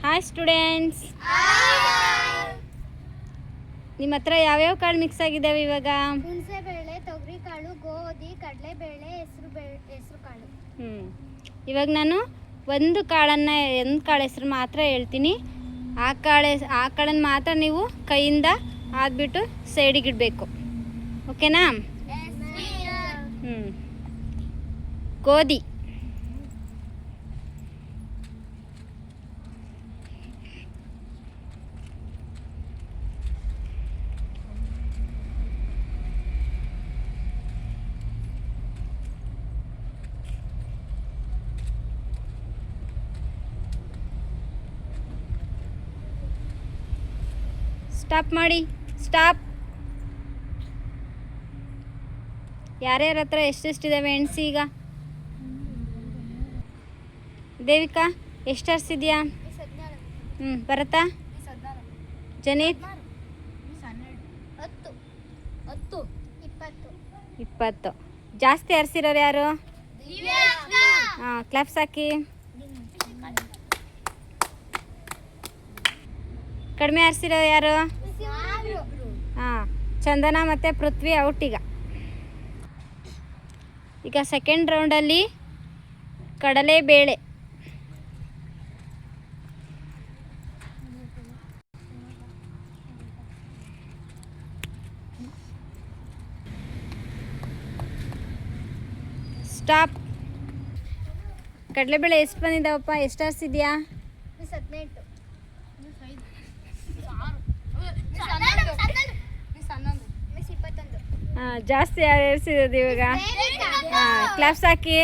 Hi students, ನಿಮ್ಮ ಹತ್ರ ಯಾವ್ಯಾವ ಕಾಳು ಮಿಕ್ಸ್ ಆಗಿದ್ದಾವೆ ಇವಾಗ? ಹುಣಸೆಬೇಳೆ, ತೊಗರಿಕಾಳು, ಗೋಧಿ, ಕಡಲೆಬೇಳೆ, ಹೆಸರು ಕಾಳು. ಇವಾಗ ನಾನು ಒಂದು ಕಾಳು ಹೆಸರು ಮಾತ್ರ ಹೇಳ್ತೀನಿ. ಆ ಕಾಳನ್ನು ಮಾತ್ರ ನೀವು ಕೈಯಿಂದ ಆದ್ಬಿಟ್ಟು ಸೈಡಿಗೆ ಇಡಬೇಕು. ಓಕೆನಾ? ಗೋಧಿ, ಸ್ಟಾಪ್ ಮಾಡಿ. ಸ್ಟಾಪ್. ಯಾರ್ಯಾರ ಹತ್ರ ಎಷ್ಟೆಷ್ಟಿದ್ದಾವೆ ಎಣ್ಸಿ ಈಗ. ದೇವಿಕಾ ಎಷ್ಟು ಹರಿಸಿದ್ಯಾ? ಭರತಾ, ಜನಿತ್ 20. ಜಾಸ್ತಿ ಹರಿಸಿರೋರು ಯಾರು? ಕ್ಲಾಪ್ಸ್ ಹಾಕಿ. ಕಡಿಮೆ ಹರಿಸಿರೋ ಯಾರು? ಚಂದನ ಮತ್ತು ಪೃಥ್ವಿ ಔಟ್. ಈಗ ಸೆಕೆಂಡ್ ರೌಂಡಲ್ಲಿ ಕಡಲೆಬೇಳೆ, ಸ್ಟಾಪ್. ಕಡಲೆಬೇಳೆ ಎಷ್ಟು ಬಂದಿದ್ದಾವಪ್ಪ? ಎಷ್ಟು ಹರಿಸಿದ್ಯಾ? 18. ಜಾಸ್ತಿ ಯಾರು ಹರಿಸಿರೋದು ಇವಾಗ? ಕ್ಲಾಪ್ಸ್ ಹಾಕಿ.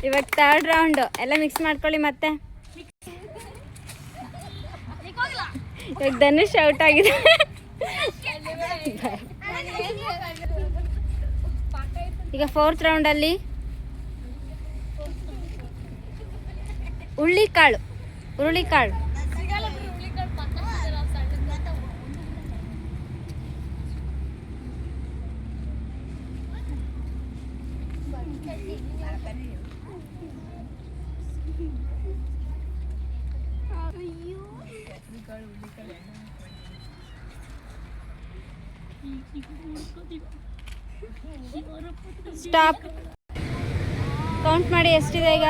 ಇವಾಗ ಥರ್ಡ್ ರೌಂಡು ಎಲ್ಲ ಮಿಕ್ಸ್ ಮಾಡ್ಕೊಳ್ಳಿ. ಮತ್ತೆ ಇವಾಗ ಧನುಷ್ ಔಟ್ ಆಗಿದೆ. ಈಗ ಫೋರ್ತ್ ರೌಂಡಲ್ಲಿ ಹುರುಳಿಕಾಳು. ಸ್ಟಾಪ್. ಕೌಂಟ್ ಮಾಡಿ ಎಷ್ಟಿದೆ ಈಗ?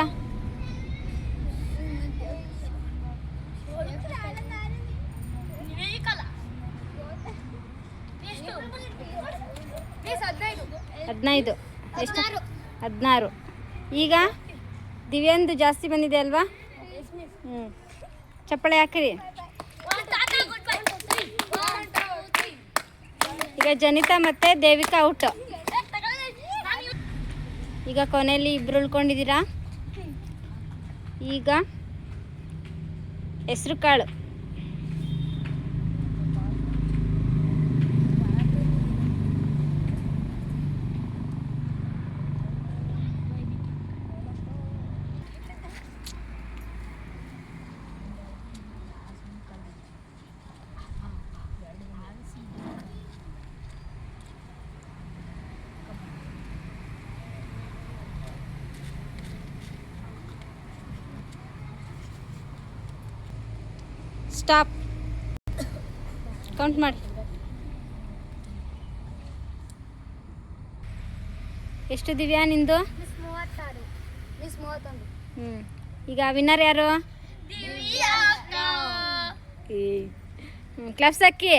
ಹದಿನೈದು. ಎಷ್ಟು? 16. ಈಗ ದಿವ್ಯಾಂದು ಜಾಸ್ತಿ ಬಂದಿದೆ ಅಲ್ವಾ? ಚಪ್ಪಾಳೆ ಹಾಕಿರಿ. ಈಗ ಜನಿತಾ ಮತ್ತು ದೇವಿಕಾ ಔಟ್. ಈಗ ಕೊನೆಯಲ್ಲಿ ಇಬ್ರು ಉಳ್ಕೊಂಡಿದ್ದೀರಾ. ಈಗ ಹೆಸರು ಕಾಳು, ಸ್ಟಾಪ್. ಕೌಂಟ್ ಮಾಡಿ. ಎಷ್ಟು ದಿವ್ಯಾ ನಿಂದು? 31. ಈಗ ವಿನ್ನರ್ ಯಾರು? ಕ್ಲಾಪ್ಸ್ ಹಾಕಿ.